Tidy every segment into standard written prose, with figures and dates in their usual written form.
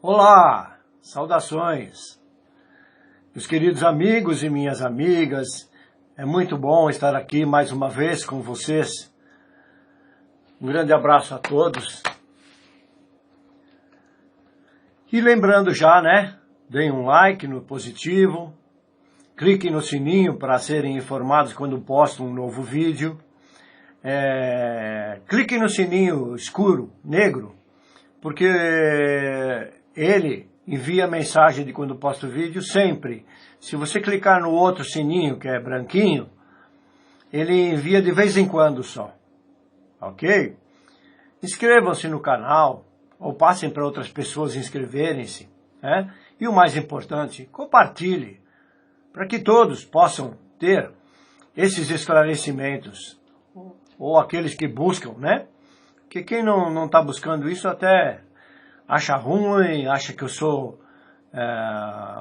Olá, saudações, meus queridos amigos e minhas amigas. É muito bom estar aqui mais uma vez com vocês. Um grande abraço a todos. E lembrando já, né? Deem um like no positivo, cliquem no sininho para serem informados quando posto um novo vídeo. Cliquem no sininho escuro, negro, porque ele envia mensagem de quando posto vídeo sempre. Se você clicar no outro sininho, que é branquinho, ele envia de vez em quando só. Ok? Inscrevam-se no canal, ou passem para outras pessoas inscreverem-se. Né? E o mais importante, compartilhe, para que todos possam ter esses esclarecimentos, ou aqueles que buscam, né? Porque quem não está buscando isso até acha ruim, acha que eu sou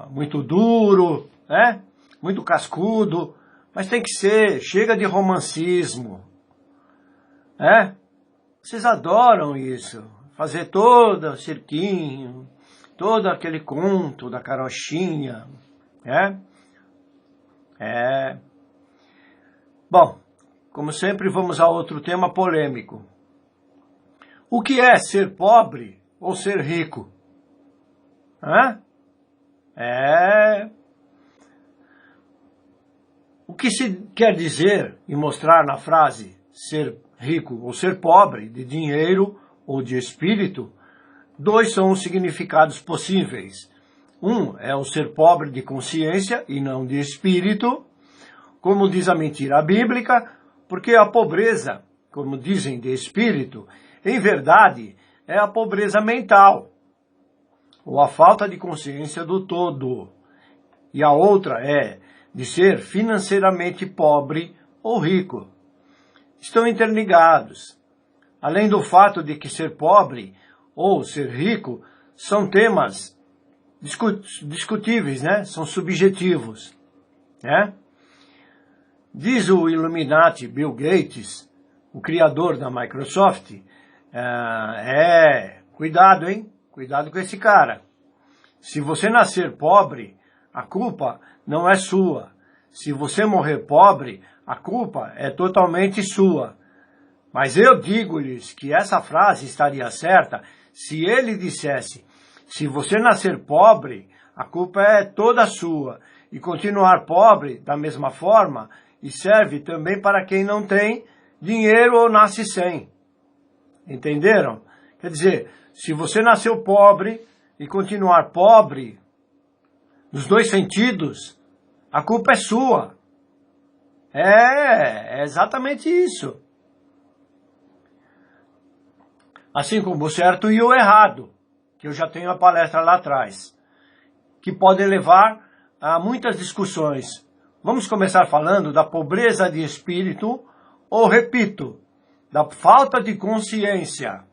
muito duro, né? Muito cascudo, mas tem que ser, chega de romancismo, né? Vocês adoram isso, fazer todo o cirquinho, todo aquele conto da carochinha, né? Bom, como sempre, vamos a outro tema polêmico. O que é ser pobre ou ser rico? O que se quer dizer e mostrar na frase ser rico ou ser pobre, de dinheiro ou de espírito? Dois são os significados possíveis. Um é o ser pobre de consciência e não de espírito, como diz a mentira bíblica, porque a pobreza, como dizem, de espírito, em verdade, é a pobreza mental, ou a falta de consciência do todo. E a outra é de ser financeiramente pobre ou rico. Estão interligados. Além do fato de que ser pobre ou ser rico são temas discutíveis, né? São subjetivos, né? Diz o Illuminati Bill Gates, o criador da Microsoft, cuidado, hein? Cuidado com esse cara. Se você nascer pobre, a culpa não é sua. Se você morrer pobre, a culpa é totalmente sua. Mas eu digo-lhes que essa frase estaria certa se ele dissesse: se você nascer pobre, a culpa é toda sua. E continuar pobre da mesma forma, e serve também para quem não tem dinheiro ou nasce sem. Entenderam? Quer dizer, se você nasceu pobre e continuar pobre, nos dois sentidos, a culpa é sua. É exatamente isso. Assim como o certo e o errado, que eu já tenho a palestra lá atrás, que podem levar a muitas discussões. Vamos começar falando da pobreza de espírito, ou repito, da falta de consciência.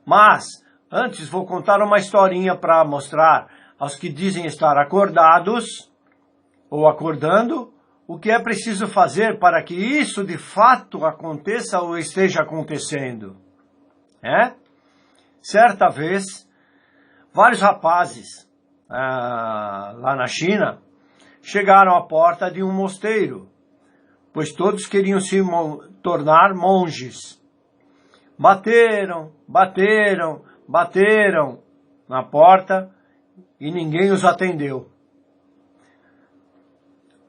Mas, antes vou contar uma historinha para mostrar aos que dizem estar acordados, ou acordando, o que é preciso fazer para que isso de fato aconteça ou esteja acontecendo. Certa vez, vários rapazes lá na China chegaram à porta de um mosteiro, pois todos queriam se tornar monges. Bateram na porta e ninguém os atendeu.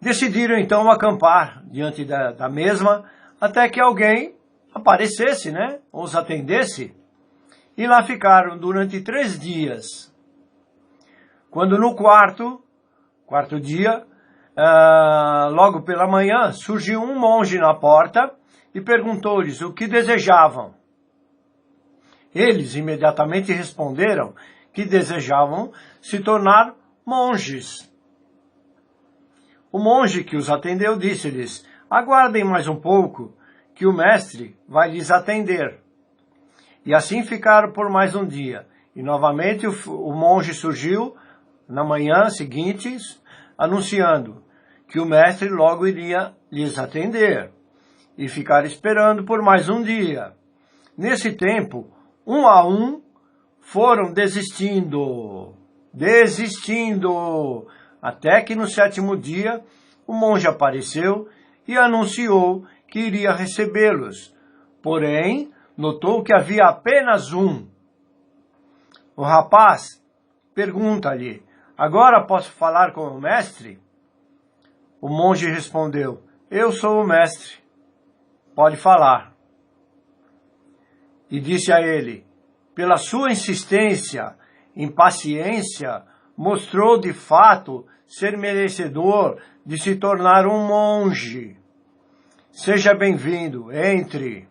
Decidiram então acampar diante da mesma até que alguém aparecesse, né? Os atendesse. E lá ficaram durante 3 dias. Quando no quarto dia, logo pela manhã, surgiu um monge na porta e perguntou-lhes o que desejavam. Eles imediatamente responderam que desejavam se tornar monges. O monge que os atendeu disse-lhes: aguardem mais um pouco, que o mestre vai lhes atender. E assim ficaram por mais um dia. E novamente o monge surgiu na manhã seguinte, anunciando que o mestre logo iria lhes atender. E ficaram esperando por mais um dia. Nesse tempo, um a um, foram desistindo, até que no 7º dia o monge apareceu e anunciou que iria recebê-los. Porém, notou que havia apenas um. O rapaz pergunta-lhe: agora posso falar com o mestre? O monge respondeu: eu sou o mestre, pode falar. E disse a ele: pela sua insistência, impaciência, mostrou de fato ser merecedor de se tornar um monge. Seja bem-vindo, entre.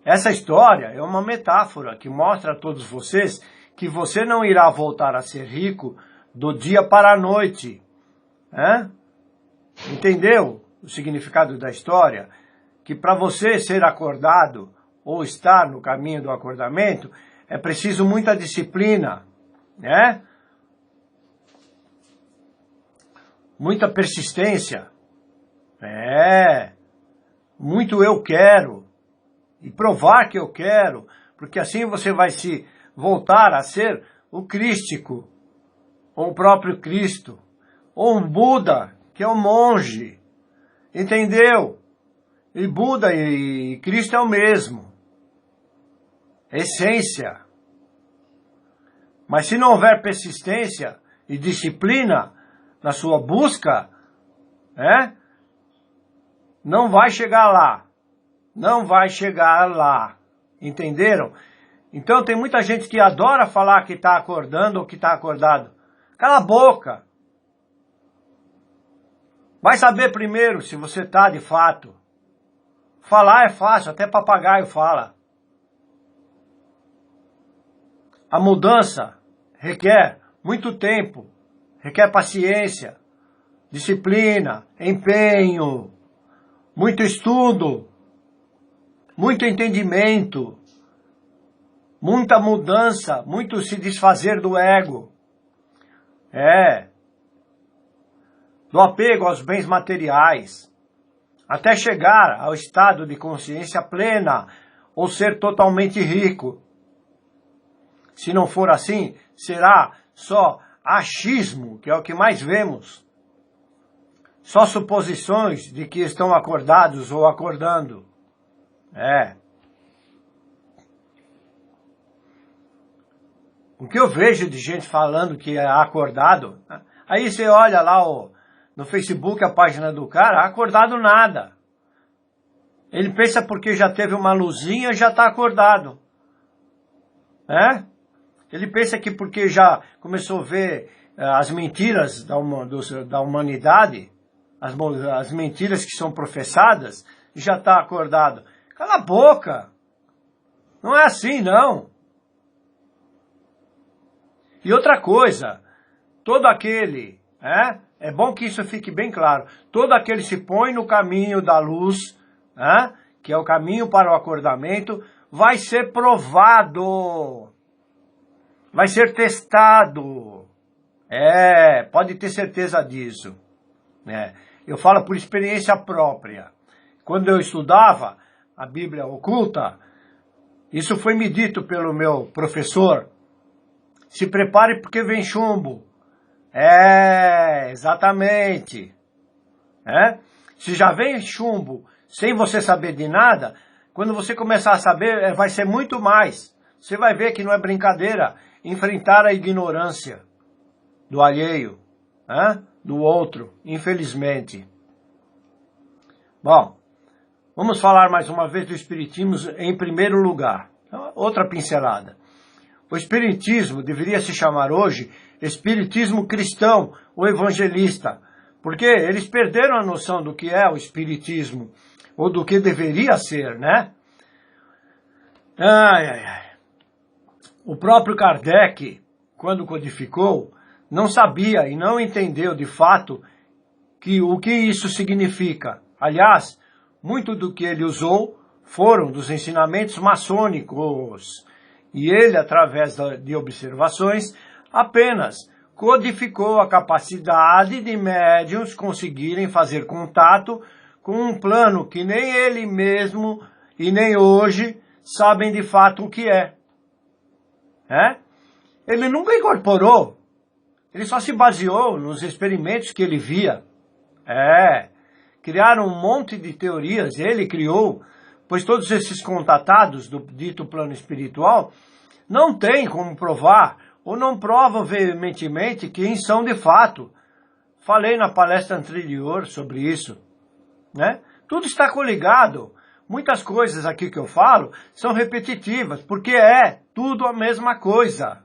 Essa história é uma metáfora que mostra a todos vocês que você não irá voltar a ser rico do dia para a noite. Entendeu o significado da história? Que para você ser acordado ou estar no caminho do acordamento, é preciso muita disciplina, muita persistência, muito eu quero, e provar que eu quero, porque assim você vai se voltar a ser o crístico, ou o próprio Cristo, ou um Buda, que é um monge, entendeu? E Buda e Cristo é o mesmo, essência. Mas se não houver persistência e disciplina na sua busca, não vai chegar lá. Não vai chegar lá. Entenderam? Então tem muita gente que adora falar que está acordando ou que está acordado. Cala a boca. Vai saber primeiro se você está de fato. Falar é fácil, até papagaio fala. A mudança requer muito tempo, requer paciência, disciplina, empenho, muito estudo, muito entendimento, muita mudança, muito se desfazer do ego. Do apego aos bens materiais, até chegar ao estado de consciência plena ou ser totalmente rico. Se não for assim, será só achismo, que é o que mais vemos. Só suposições de que estão acordados ou acordando. O que eu vejo de gente falando que é acordado, aí você olha lá no Facebook a página do cara, acordado nada. Ele pensa porque já teve uma luzinha, já está acordado. Ele pensa que porque já começou a ver as mentiras da humanidade, as mentiras que são professadas, já está acordado. Cala a boca! Não é assim, não. E outra coisa, todo aquele, é bom que isso fique bem claro, todo aquele se põe no caminho da luz, que é o caminho para o acordamento, vai ser provado, vai ser testado. Pode ter certeza disso. Eu falo por experiência própria. Quando eu estudava a Bíblia oculta, isso foi me dito pelo meu professor. Se prepare porque vem chumbo. Exatamente. Se já vem chumbo sem você saber de nada, quando você começar a saber, vai ser muito mais. Você vai ver que não é brincadeira enfrentar a ignorância do alheio, do outro, infelizmente. Bom, vamos falar mais uma vez do Espiritismo em primeiro lugar. Outra pincelada. O Espiritismo deveria se chamar hoje Espiritismo cristão ou evangelista, porque eles perderam a noção do que é o Espiritismo, ou do que deveria ser, O próprio Kardec, quando codificou, não sabia e não entendeu de fato o que isso significa. Aliás, muito do que ele usou foram dos ensinamentos maçônicos. E ele, através de observações, apenas codificou a capacidade de médiuns conseguirem fazer contato com um plano que nem ele mesmo e nem hoje sabem de fato o que é. Ele nunca incorporou, ele só se baseou nos experimentos que ele via. Criaram um monte de teorias, ele criou, pois todos esses contatados do dito plano espiritual não têm como provar, ou não provam veementemente quem são de fato. Falei na palestra anterior sobre isso. Tudo está coligado. Muitas coisas aqui que eu falo são repetitivas, porque é tudo a mesma coisa.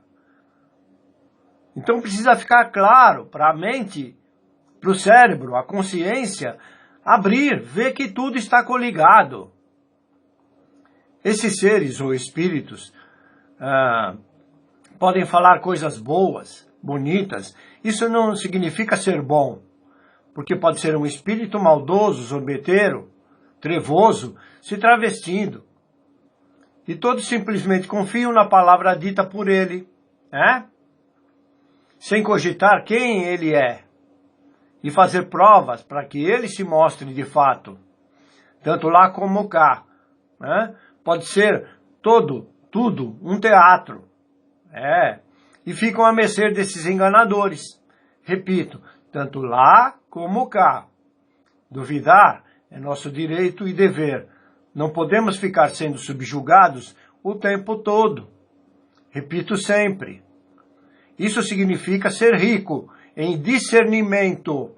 Então precisa ficar claro para a mente, para o cérebro, a consciência, abrir, ver que tudo está coligado. Esses seres ou espíritos podem falar coisas boas, bonitas. Isso não significa ser bom, porque pode ser um espírito maldoso, zombeteiro, trevoso, se travestindo. E todos simplesmente confiam na palavra dita por ele, sem cogitar quem ele é, e fazer provas para que ele se mostre de fato, tanto lá como cá. Pode ser tudo um teatro. E ficam a mercê desses enganadores. Repito, tanto lá como cá. Duvidar é nosso direito e dever. Não podemos ficar sendo subjugados o tempo todo. Repito sempre. Isso significa ser rico em discernimento.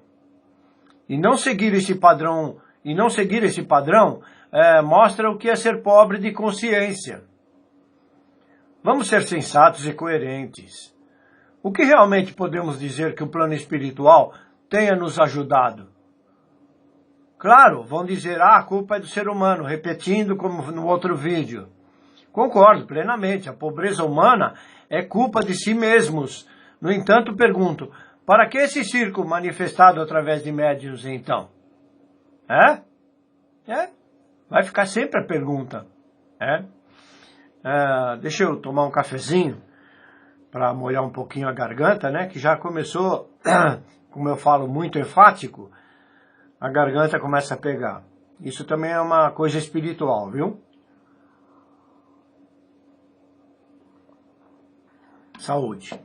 E não seguir esse padrão, mostra o que é ser pobre de consciência. Vamos ser sensatos e coerentes. O que realmente podemos dizer que o plano espiritual tenha nos ajudado? Claro, vão dizer, a culpa é do ser humano, repetindo como no outro vídeo. Concordo plenamente, a pobreza humana é culpa de si mesmos. No entanto, pergunto, para que esse circo manifestado através de médiuns então? Vai ficar sempre a pergunta. Deixa eu tomar um cafezinho para molhar um pouquinho a garganta, que já começou, como eu falo, muito enfático, a garganta começa a pegar. Isso também é uma coisa espiritual, viu? Saúde.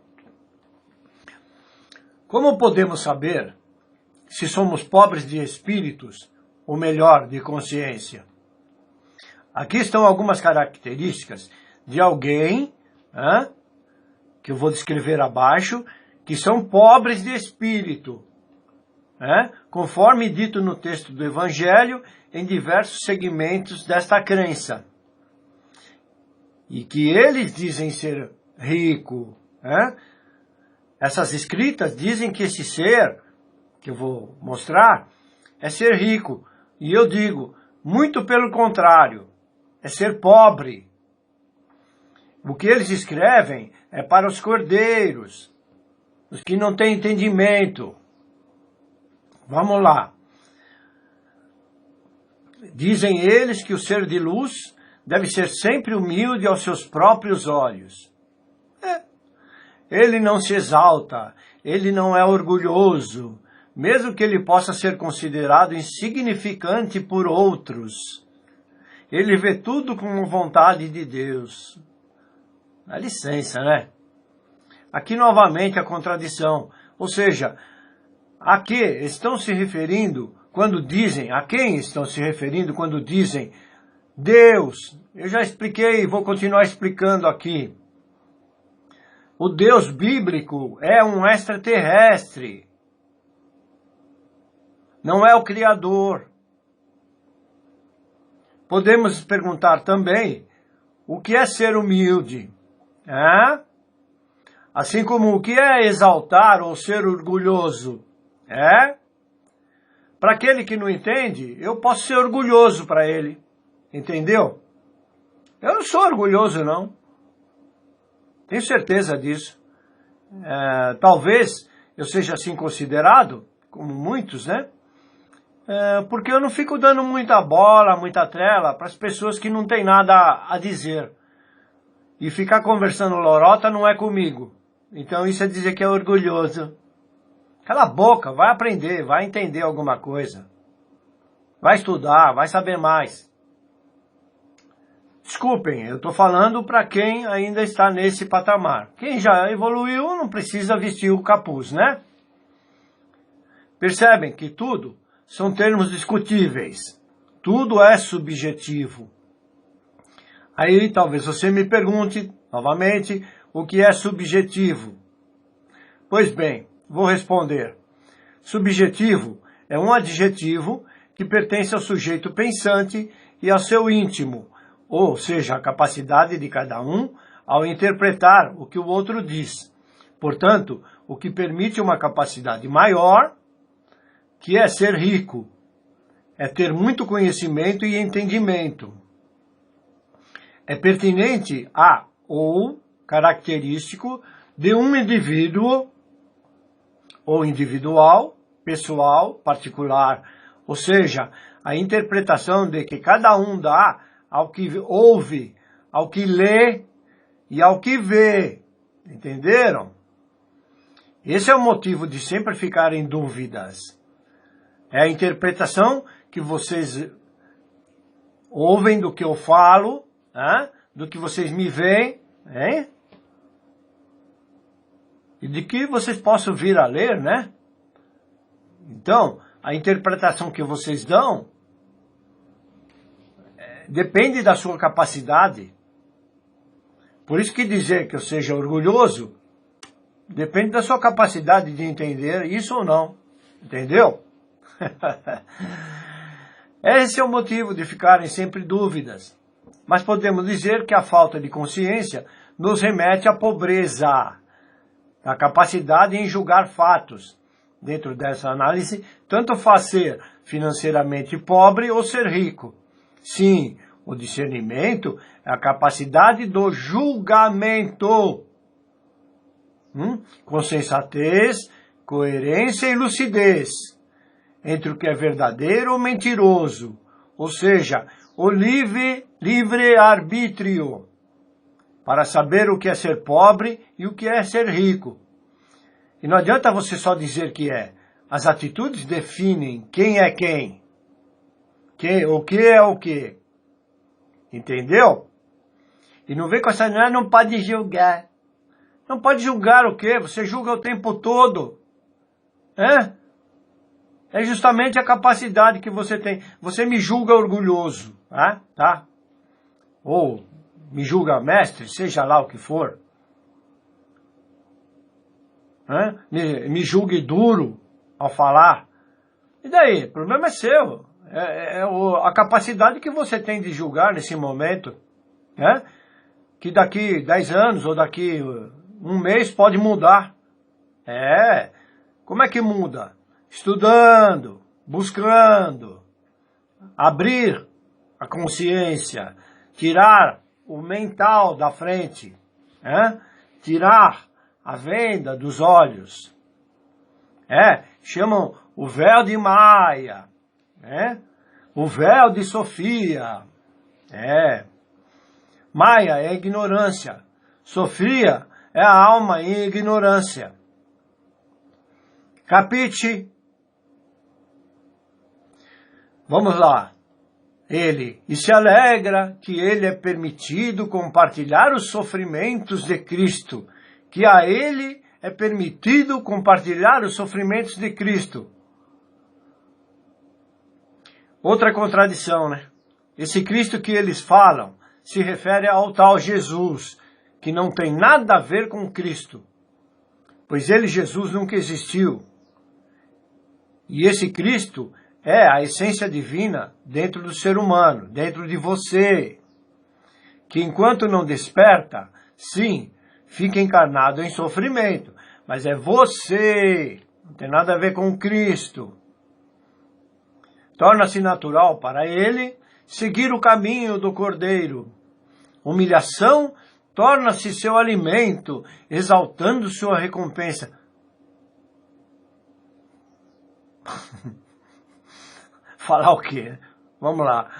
Como podemos saber se somos pobres de espíritos, ou melhor, de consciência? Aqui estão algumas características de alguém, que eu vou descrever abaixo, que são pobres de espírito, conforme dito no texto do Evangelho, em diversos segmentos desta crença. E que eles dizem ser rico. Essas escritas dizem que esse ser, que eu vou mostrar, é ser rico. E eu digo, muito pelo contrário, é ser pobre. O que eles escrevem é para os cordeiros, os que não têm entendimento. Vamos lá. Dizem eles que o ser de luz deve ser sempre humilde aos seus próprios olhos. Ele não se exalta, ele não é orgulhoso, mesmo que ele possa ser considerado insignificante por outros. Ele vê tudo como vontade de Deus. Dá licença, Aqui novamente a contradição. Ou seja, a que estão se referindo quando dizem, a quem estão se referindo quando dizem Deus? Eu já expliquei e vou continuar explicando aqui. O Deus bíblico é um extraterrestre. Não é o Criador. Podemos perguntar também o que é ser humilde. Assim como o que é exaltar ou ser orgulhoso. Para aquele que não entende, eu posso ser orgulhoso para ele. Entendeu? Eu não sou orgulhoso, não. Tenho certeza disso. Talvez eu seja assim considerado, como muitos, porque eu não fico dando muita bola, muita trela para as pessoas que não têm nada a dizer. E ficar conversando lorota não é comigo. Então isso é dizer que é orgulhoso. Cala a boca, vai aprender, vai entender alguma coisa. Vai estudar, vai saber mais. Desculpem, eu estou falando para quem ainda está nesse patamar. Quem já evoluiu não precisa vestir o capuz, né? Percebem que tudo são termos discutíveis. Tudo é subjetivo. Aí talvez você me pergunte novamente o que é subjetivo. Pois bem, vou responder. Subjetivo é um adjetivo que pertence ao sujeito pensante e ao seu íntimo, ou seja, a capacidade de cada um ao interpretar o que o outro diz. Portanto, o que permite uma capacidade maior, que é ser rico, é ter muito conhecimento e entendimento. É pertinente a ou característico de um indivíduo ou individual, pessoal, particular, ou seja, a interpretação de que cada um dá ao que ouve, ao que lê e ao que vê. Entenderam? Esse é o motivo de sempre ficar em dúvidas. É a interpretação que vocês ouvem do que eu falo, do que vocês me veem, e de que vocês possam vir a ler, né? Então, a interpretação que vocês dão depende da sua capacidade. Por isso que dizer que eu seja orgulhoso depende da sua capacidade de entender isso ou não. Entendeu? Esse é o motivo de ficarem sempre dúvidas. Mas podemos dizer que a falta de consciência nos remete à pobreza, à capacidade em julgar fatos. Dentro dessa análise, tanto faz ser financeiramente pobre ou ser rico. Sim, o discernimento é a capacidade do julgamento, com sensatez, coerência e lucidez, entre o que é verdadeiro ou mentiroso, ou seja, o livre-arbítrio, para saber o que é ser pobre e o que é ser rico. E não adianta você só dizer que é. As atitudes definem quem é quem. O que é o que. Entendeu? E não vem com essa, não pode julgar. Não pode julgar o quê? Você julga o tempo todo. É justamente a capacidade que você tem. Você me julga orgulhoso, tá? Ou me julga mestre, seja lá o que for. Me julgue duro ao falar. E daí? O problema é seu. A capacidade que você tem de julgar nesse momento, que daqui 10 anos ou daqui um mês pode mudar. Como é que muda? Estudando, buscando, abrir a consciência, tirar o mental da frente, tirar a venda dos olhos. Chamam o véu de Maia, o véu de Sofia. Maia é ignorância, Sofia é a alma em ignorância. Capite? Vamos lá. Ele, e se alegra que ele é permitido compartilhar os sofrimentos de Cristo, que a ele é permitido compartilhar os sofrimentos de Cristo. Outra contradição, né? Esse Cristo que eles falam se refere ao tal Jesus, que não tem nada a ver com Cristo, pois ele, Jesus, nunca existiu. E esse Cristo é a essência divina dentro do ser humano, dentro de você, que enquanto não desperta, sim, fica encarnado em sofrimento, mas é você, não tem nada a ver com Cristo. Torna-se natural para ele seguir o caminho do Cordeiro. Humilhação torna-se seu alimento, exaltando sua recompensa. Falar o quê? Vamos lá.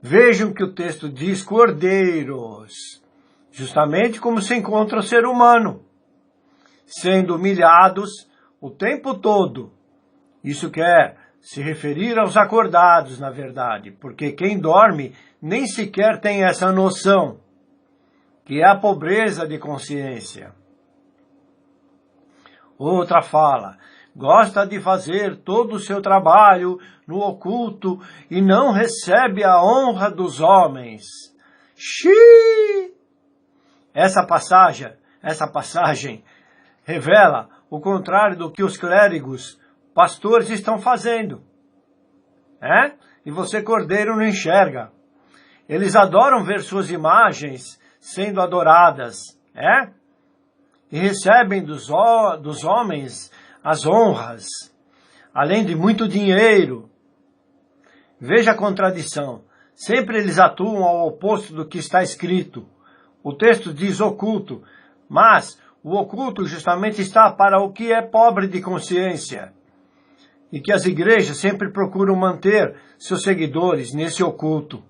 Vejam que o texto diz cordeiros, justamente como se encontra o ser humano, sendo humilhados o tempo todo. Isso quer se referir aos acordados, na verdade, porque quem dorme nem sequer tem essa noção, que é a pobreza de consciência. Outra fala, gosta de fazer todo o seu trabalho no oculto e não recebe a honra dos homens. Xiii! Essa passagem revela o contrário do que os clérigos, pastores estão fazendo. E você, cordeiro, não enxerga. Eles adoram ver suas imagens sendo adoradas, e recebem dos homens as honras, além de muito dinheiro. Veja a contradição. Sempre eles atuam ao oposto do que está escrito. O texto diz oculto, mas o oculto justamente está para o que é pobre de consciência. E que as igrejas sempre procuram manter seus seguidores nesse oculto.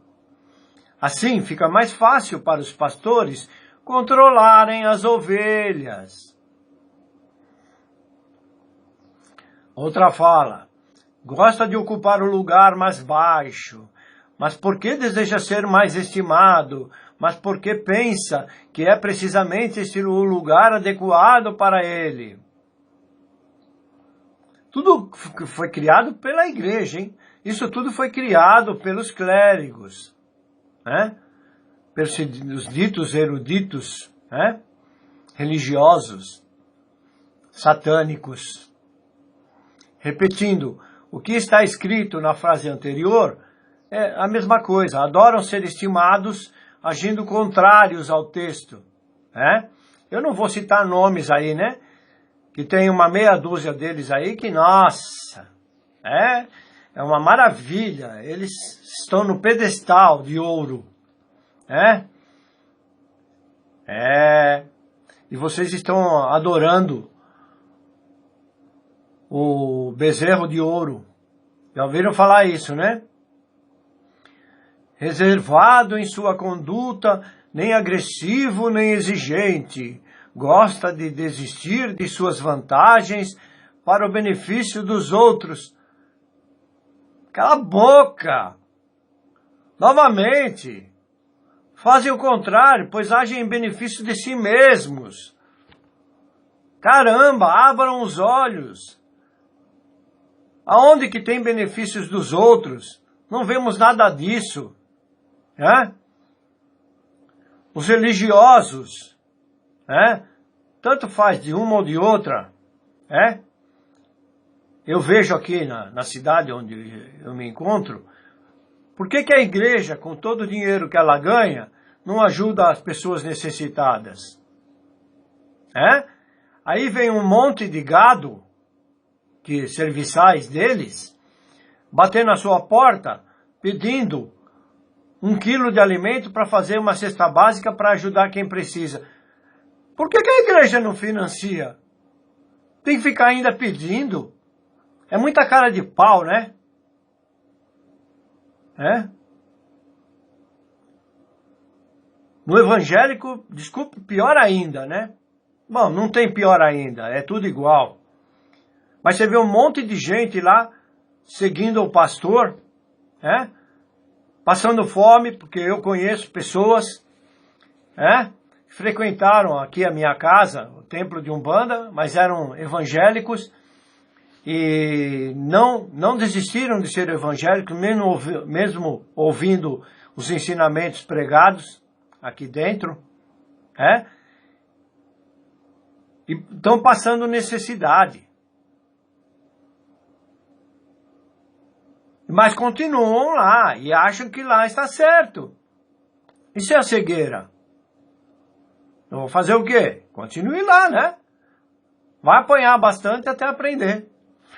Assim, fica mais fácil para os pastores controlarem as ovelhas. Outra fala, gosta de ocupar o lugar mais baixo, mas porque deseja ser mais estimado, mas porque pensa que é precisamente esse o lugar adequado para ele. Tudo foi criado pela igreja, hein? Isso tudo foi criado pelos clérigos, pelos ditos eruditos, religiosos, satânicos. Repetindo, o que está escrito na frase anterior é a mesma coisa. Adoram ser estimados agindo contrários ao texto. Eu não vou citar nomes aí, que tem uma meia dúzia deles aí que, nossa, é uma maravilha. Eles estão no pedestal de ouro. E vocês estão adorando o bezerro de ouro. Já ouviram falar isso, Reservado em sua conduta, nem agressivo, nem exigente. Gosta de desistir de suas vantagens para o benefício dos outros. Cala a boca! Novamente, fazem o contrário, pois agem em benefício de si mesmos. Caramba, abram os olhos. Aonde que tem benefícios dos outros? Não vemos nada disso. Os religiosos, tanto faz de uma ou de outra, eu vejo aqui na cidade onde eu me encontro, por que a igreja, com todo o dinheiro que ela ganha, não ajuda as pessoas necessitadas? Aí vem um monte de gado, que serviçais deles, bater na sua porta, pedindo 1 quilo de alimento para fazer uma cesta básica para ajudar quem precisa. Por que a igreja não financia? Tem que ficar ainda pedindo? É muita cara de pau, No evangélico, desculpe, pior ainda, Bom, não tem pior ainda, é tudo igual. Mas você vê um monte de gente lá, seguindo o pastor, passando fome, porque eu conheço pessoas, que frequentaram aqui a minha casa, o templo de Umbanda, mas eram evangélicos, e não desistiram de ser evangélicos, mesmo ouvindo os ensinamentos pregados aqui dentro, e estão passando necessidade. Mas continuam lá e acham que lá está certo. Isso é a cegueira. Eu vou fazer o quê? Continue lá, Vai apanhar bastante até aprender.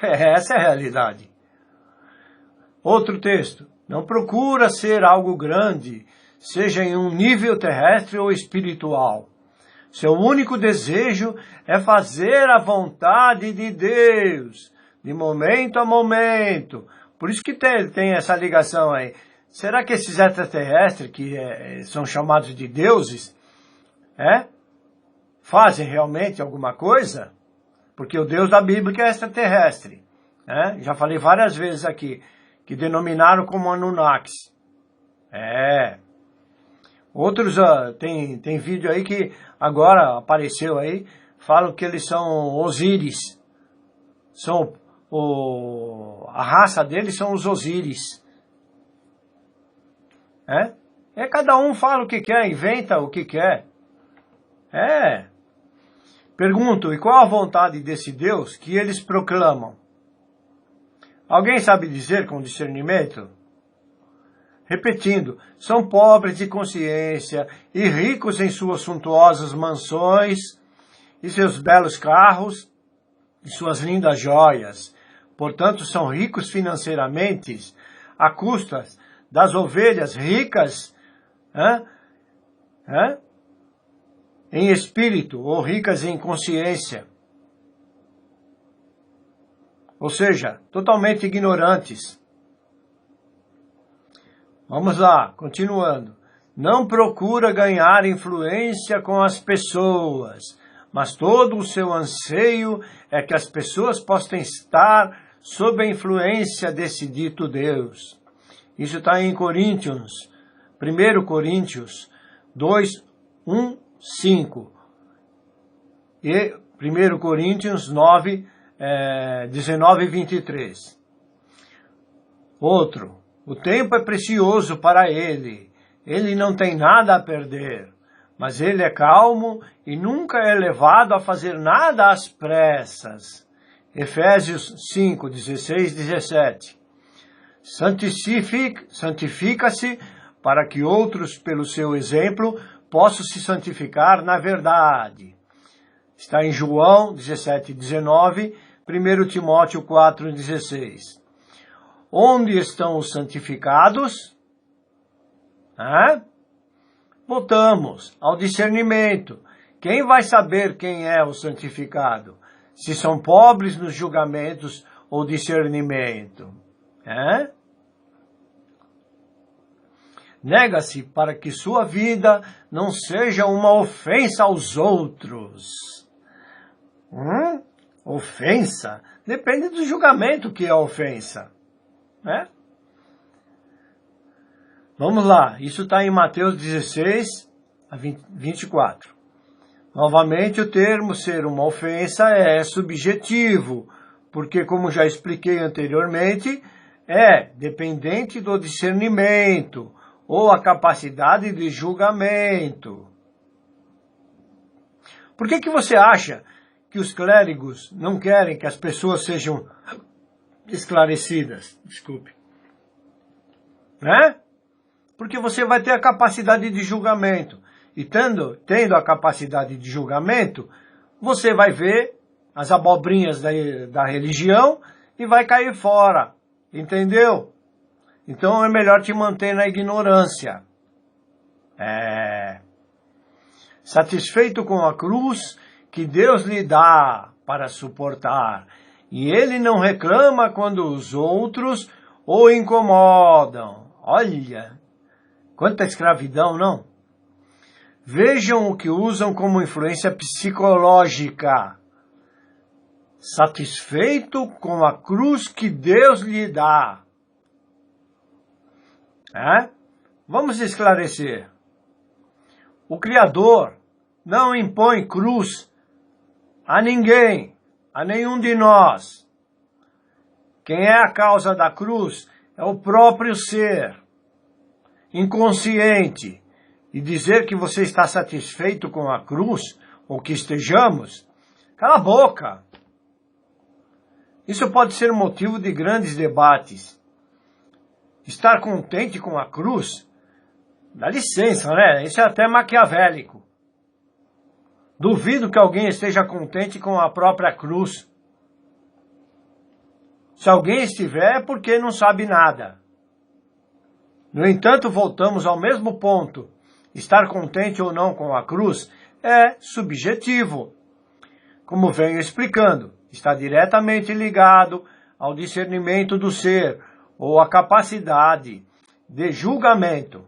Essa é a realidade. Outro texto. Não procura ser algo grande, seja em um nível terrestre ou espiritual. Seu único desejo é fazer a vontade de Deus, de momento a momento. Por isso que tem essa ligação aí. Será que esses extraterrestres, que são chamados de deuses, fazem realmente alguma coisa? Porque o Deus da Bíblia é extraterrestre. né? Já falei várias vezes aqui, que denominaram como Anunnakis. Outros, tem vídeo aí que agora apareceu aí, falam que eles são Osíris. A raça deles são os Osíris. Cada um fala o que quer, inventa o que quer. Pergunto, e qual a vontade desse Deus que eles proclamam? Alguém sabe dizer com discernimento? Repetindo, são pobres de consciência e ricos em suas suntuosas mansões e seus belos carros e suas lindas joias. Portanto, são ricos financeiramente à custa das ovelhas ricas em espírito ou ricas em consciência. Ou seja, totalmente ignorantes. Vamos lá, continuando. Não procura ganhar influência com as pessoas, mas todo o seu anseio é que as pessoas possam estar sob a influência desse dito Deus. Isso está em Coríntios, 1 Coríntios 2, 1, 5. E 1 Coríntios 9, 19 e 23. Outro. O tempo é precioso para ele. Ele não tem nada a perder, mas ele é calmo e nunca é levado a fazer nada às pressas. Efésios 5, 16 e 17. Santifica-se para que outros, pelo seu exemplo, possam se santificar na verdade. Está em João 17, 19, 1 Timóteo 4, 16. Onde estão os santificados? Voltamos ao discernimento. Quem vai saber quem é o santificado? Se são pobres nos julgamentos ou discernimento? Nega-se para que sua vida não seja uma ofensa aos outros. Ofensa? Depende do julgamento que é a ofensa. Vamos lá, isso está em Mateus 16 a 24. Novamente, o termo ser uma ofensa é subjetivo, porque, como já expliquei anteriormente, é dependente do discernimento ou a capacidade de julgamento. Por que você acha que os clérigos não querem que as pessoas sejam esclarecidas? Desculpe. Porque você vai ter a capacidade de julgamento. E tendo a capacidade de julgamento, você vai ver as abobrinhas da religião e vai cair fora. Entendeu? Então é melhor te manter na ignorância. Satisfeito com a cruz que Deus lhe dá para suportar. E ele não reclama quando os outros o incomodam. Olha, quanta escravidão, não? Vejam o que usam como influência psicológica. Satisfeito com a cruz que Deus lhe dá. Vamos esclarecer. O Criador não impõe cruz a ninguém, a nenhum de nós. Quem é a causa da cruz é o próprio ser, inconsciente. E dizer que você está satisfeito com a cruz, ou que estejamos, cala a boca. Isso pode ser motivo de grandes debates. Estar contente com a cruz, dá licença, né? Isso é até maquiavélico. Duvido que alguém esteja contente com a própria cruz. Se alguém estiver, é porque não sabe nada. No entanto, voltamos ao mesmo ponto. Estar contente ou não com a cruz é subjetivo. Como venho explicando, está diretamente ligado ao discernimento do ser ou à capacidade de julgamento.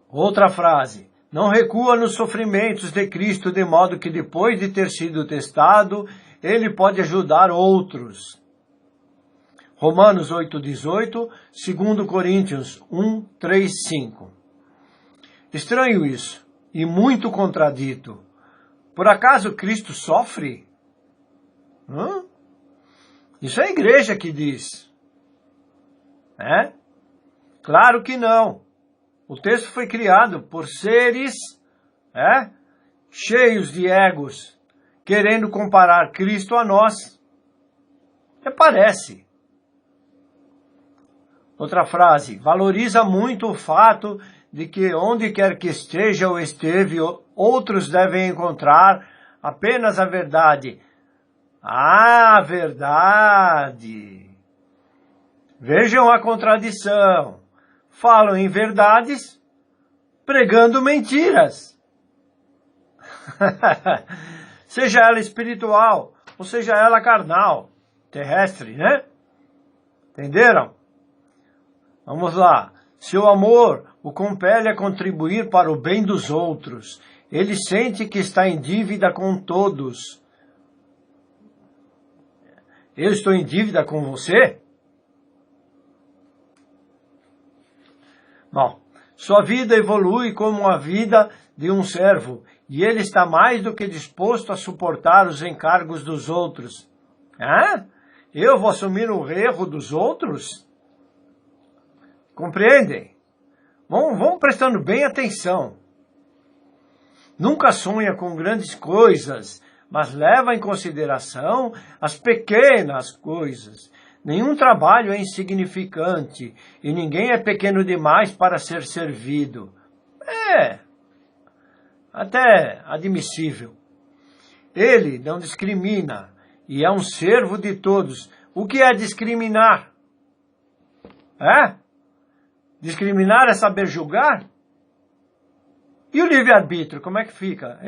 Outra frase. Não recua nos sofrimentos de Cristo, de modo que depois de ter sido testado, ele pode ajudar outros. Romanos 8,18, 2 Coríntios 1, 3, 5. Estranho isso, e muito contradito. Por acaso Cristo sofre? Isso é a igreja que diz. Claro que não. O texto foi criado por seres cheios de egos, querendo comparar Cristo a nós. Parece. Outra frase, valoriza muito o fato de que onde quer que esteja ou esteve, outros devem encontrar apenas a verdade. A verdade! Vejam a contradição. Falam em verdades, pregando mentiras. Seja ela espiritual, ou seja ela carnal, terrestre, né? Entenderam? Vamos lá. Seu amor o compele a contribuir para o bem dos outros. Ele sente que está em dívida com todos. Eu estou em dívida com você? Bom, sua vida evolui como a vida de um servo, e ele está mais do que disposto a suportar os encargos dos outros. Eu vou assumir o erro dos outros? Compreendem? Vão prestando bem atenção. Nunca sonha com grandes coisas, mas leva em consideração as pequenas coisas. Nenhum trabalho é insignificante e ninguém é pequeno demais para ser servido. Até admissível. Ele não discrimina e é um servo de todos. O que é discriminar? Discriminar é saber julgar? E o livre-arbítrio, como é que fica?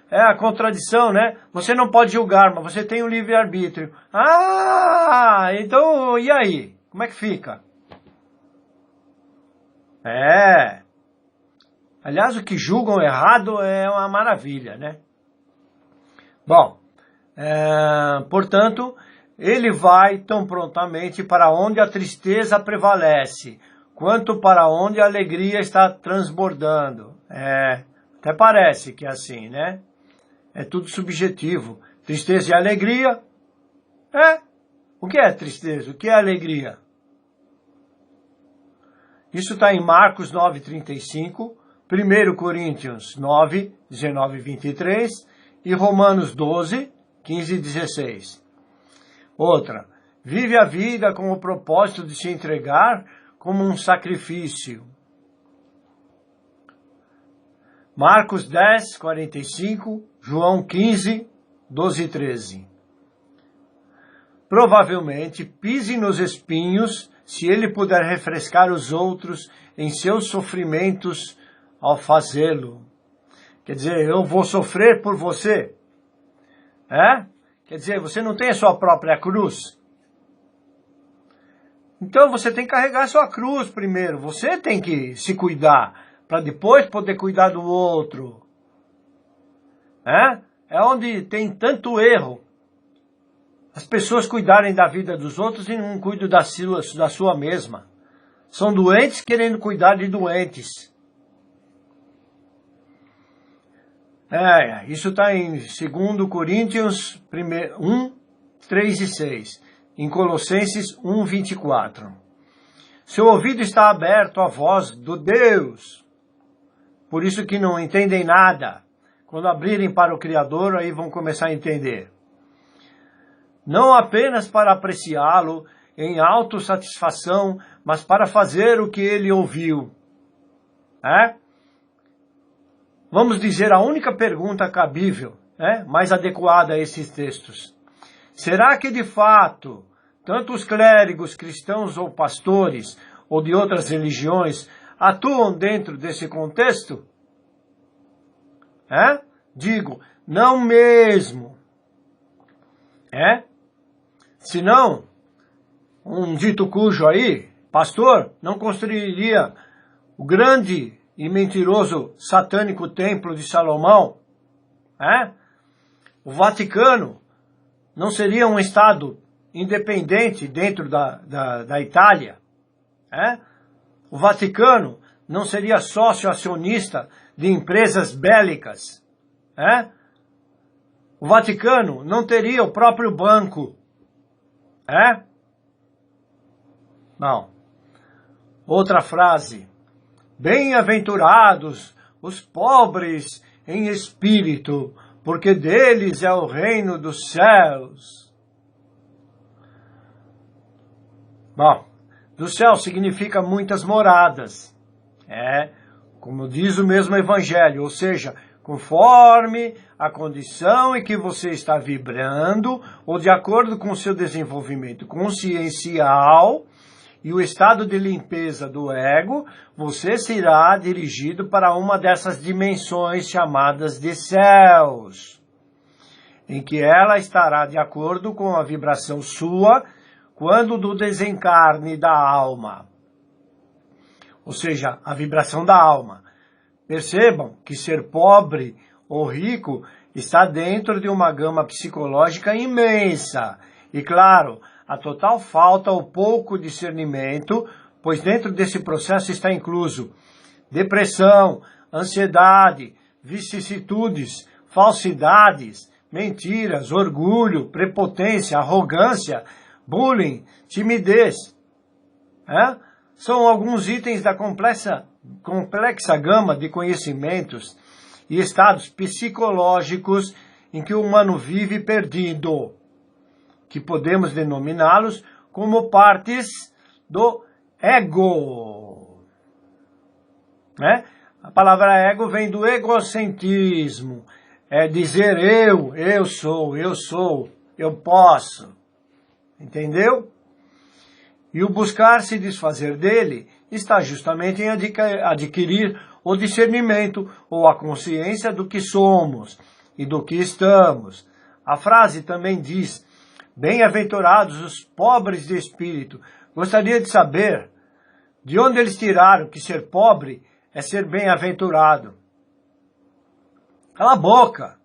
É a contradição, né? Você não pode julgar, mas você tem o livre-arbítrio. Então, e aí? Como é que fica? Aliás, o que julgam errado é uma maravilha, né? Bom, portanto, ele vai tão prontamente para onde a tristeza prevalece, quanto para onde a alegria está transbordando. Até parece que é assim, né? É tudo subjetivo. Tristeza e alegria. O que é tristeza? O que é alegria? Isso está em Marcos 9,35, 1 Coríntios 9, 19 e 23 e Romanos 12, 15 e 16. Outra, vive a vida com o propósito de se entregar como um sacrifício. Marcos 10, 45, João 15, 12 e 13. Provavelmente pise nos espinhos se ele puder refrescar os outros em seus sofrimentos ao fazê-lo. Quer dizer, eu vou sofrer por você. Quer dizer, você não tem a sua própria cruz. Então você tem que carregar a sua cruz primeiro. Você tem que se cuidar, para depois poder cuidar do outro. É onde tem tanto erro. As pessoas cuidarem da vida dos outros e não cuidam da sua mesma. São doentes querendo cuidar de doentes. Isso está em 2 Coríntios 1, 3 e 6. Em Colossenses 1, 24. Seu ouvido está aberto à voz do Deus. Por isso que não entendem nada. Quando abrirem para o Criador, aí vão começar a entender. Não apenas para apreciá-lo em autossatisfação, mas para fazer o que ele ouviu. Vamos dizer a única pergunta cabível, mais adequada a esses textos. Será que de fato, tanto os clérigos, cristãos ou pastores, ou de outras religiões, atuam dentro desse contexto? Digo, não mesmo. Senão, um dito cujo aí, pastor, não construiria o grande e mentiroso satânico templo de Salomão. O Vaticano não seria um Estado independente dentro da Itália? O Vaticano não seria sócio acionista de empresas bélicas? O Vaticano não teria o próprio banco? Não. Outra frase. Bem-aventurados os pobres em espírito, porque deles é o reino dos céus. Bom, do céu significa muitas moradas. Como diz o mesmo Evangelho, ou seja, conforme a condição em que você está vibrando, ou de acordo com o seu desenvolvimento consciencial e o estado de limpeza do ego, você será dirigido para uma dessas dimensões chamadas de céus, em que ela estará de acordo com a vibração sua quando do desencarne da alma. Ou seja, a vibração da alma. Percebam que ser pobre ou rico está dentro de uma gama psicológica imensa. E claro, a total falta ou pouco discernimento, pois dentro desse processo está incluso depressão, ansiedade, vicissitudes, falsidades, mentiras, orgulho, prepotência, arrogância, bullying, timidez. São alguns itens da complexa gama de conhecimentos e estados psicológicos em que o humano vive perdido, que podemos denominá-los como partes do ego. A palavra ego vem do egocentrismo, é dizer eu sou, eu posso. Entendeu? E o buscar se desfazer dele está justamente em adquirir o discernimento ou a consciência do que somos e do que estamos. A frase também diz, bem-aventurados os pobres de espírito. Gostaria de saber de onde eles tiraram que ser pobre é ser bem-aventurado. Cala a boca!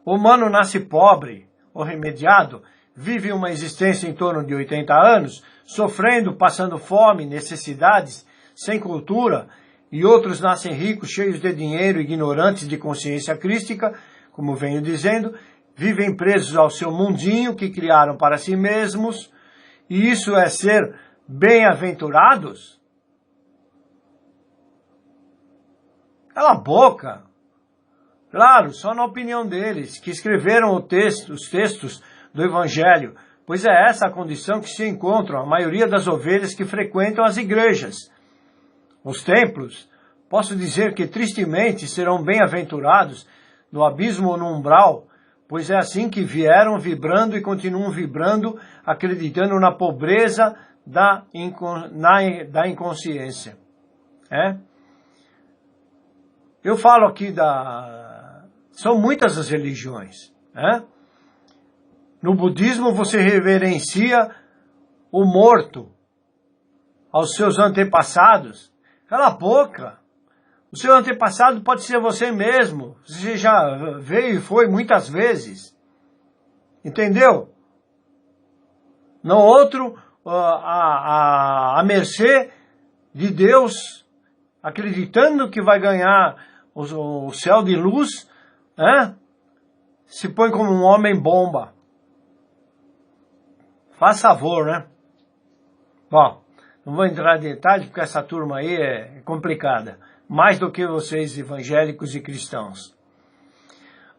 O humano nasce pobre ou remediado, vive uma existência em torno de 80 anos, sofrendo, passando fome, necessidades, sem cultura, e outros nascem ricos, cheios de dinheiro, ignorantes de consciência crística, como venho dizendo, vivem presos ao seu mundinho que criaram para si mesmos, e isso é ser bem-aventurados? Cala a boca! Claro, só na opinião deles, que escreveram os textos do Evangelho, pois é essa a condição que se encontram a maioria das ovelhas que frequentam as igrejas. Os templos, posso dizer que tristemente serão bem-aventurados no abismo ou no umbral, pois é assim que vieram vibrando e continuam vibrando, acreditando na pobreza da inconsciência. Eu falo aqui são muitas as religiões. No budismo você reverencia o morto aos seus antepassados. Cala a boca! O seu antepassado pode ser você mesmo. Você já veio e foi muitas vezes. Entendeu? Não outro à mercê de Deus, acreditando que vai ganhar o céu de luz, se põe como um homem bomba. Faz favor, né? Bom, não vou entrar em detalhes porque essa turma aí é complicada. Mais do que vocês evangélicos e cristãos.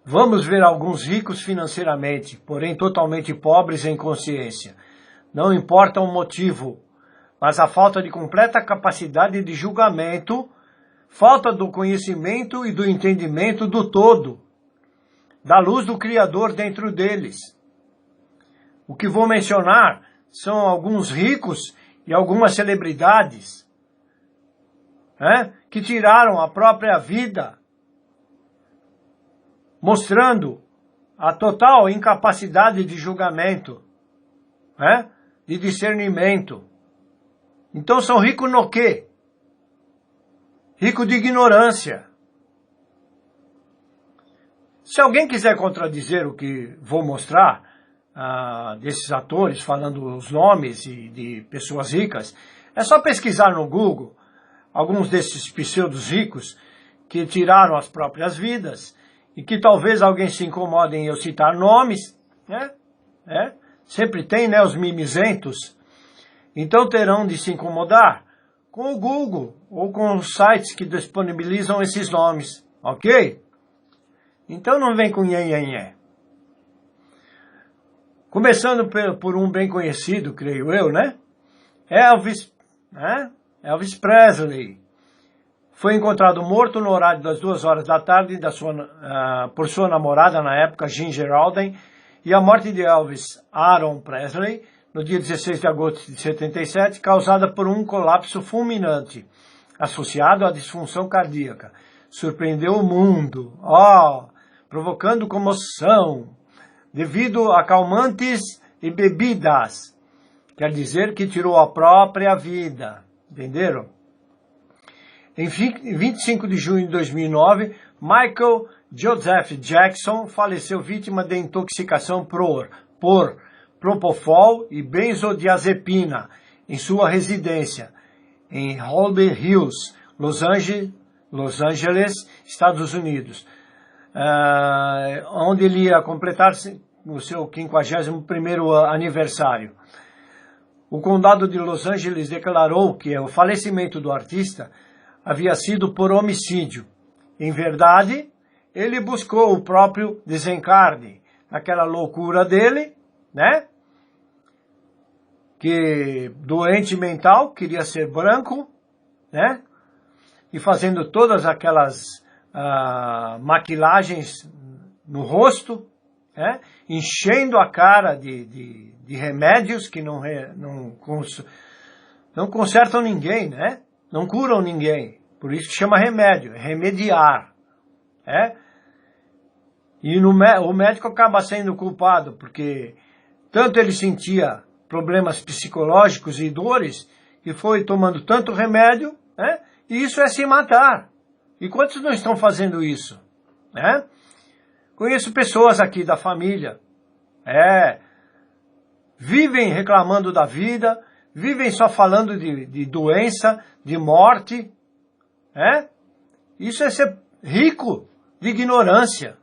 Vamos ver alguns ricos financeiramente, porém totalmente pobres em consciência. Não importa o motivo, mas a falta de completa capacidade de julgamento, falta do conhecimento e do entendimento do todo, da luz do Criador dentro deles. O que vou mencionar são alguns ricos e algumas celebridades que tiraram a própria vida, mostrando a total incapacidade de julgamento, de discernimento. Então são ricos no quê? Rico de ignorância. Se alguém quiser contradizer o que vou mostrar, desses atores, falando os nomes e de pessoas ricas, é só pesquisar no Google alguns desses pseudos ricos que tiraram as próprias vidas e que talvez alguém se incomode em eu citar nomes, né? Sempre tem, né, os mimizentos. Então terão de se incomodar com o Google ou com os sites que disponibilizam esses nomes, ok? Então não vem com nhenhenhé. Começando por um bem conhecido, creio eu, né? Elvis Presley foi encontrado morto no horário das 2 horas da tarde por sua namorada na época, Ginger Alden, e a morte de Elvis Aaron Presley, no dia 16 de agosto de 77, causada por um colapso fulminante, associado à disfunção cardíaca. Surpreendeu o mundo, provocando comoção, devido a calmantes e bebidas. Quer dizer que tirou a própria vida. Entenderam? Em 25 de junho de 2009, Michael Joseph Jackson faleceu vítima de intoxicação por propofol e benzodiazepina em sua residência em Holly Hills, Los Angeles, Estados Unidos, onde ele ia completar o seu 51º aniversário. O condado de Los Angeles declarou que o falecimento do artista havia sido por homicídio. Em verdade, ele buscou o próprio desencarne, naquela loucura dele, né? Que doente mental, queria ser branco, né? E fazendo todas aquelas maquilagens no rosto, né? Enchendo a cara de remédios que não consertam ninguém, né? Não curam ninguém. Por isso que chama remédio, é remediar. E o médico acaba sendo culpado, porque tanto ele sentia problemas psicológicos e dores, que foi tomando tanto remédio, né? E isso é se matar. E quantos não estão fazendo isso? Né? Conheço pessoas aqui da família, vivem reclamando da vida, vivem só falando de doença, de morte, Isso é ser rico de ignorância.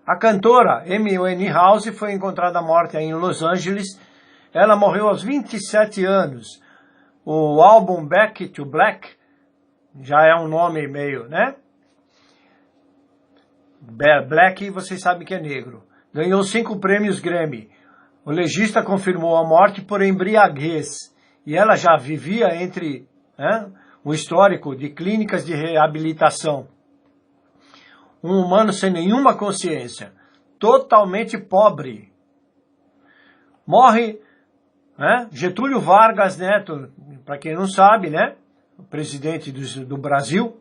A cantora Amy Winehouse foi encontrada morta em Los Angeles. Ela morreu aos 27 anos. O álbum Back to Black já é um nome meio, né? Black, vocês sabem que é negro. Ganhou 5 prêmios Grammy. O legista confirmou a morte por embriaguez. E ela já vivia entre um histórico de clínicas de reabilitação. Um humano sem nenhuma consciência. Totalmente pobre. Morre Getúlio Vargas Neto, para quem não sabe, né? O presidente do Brasil,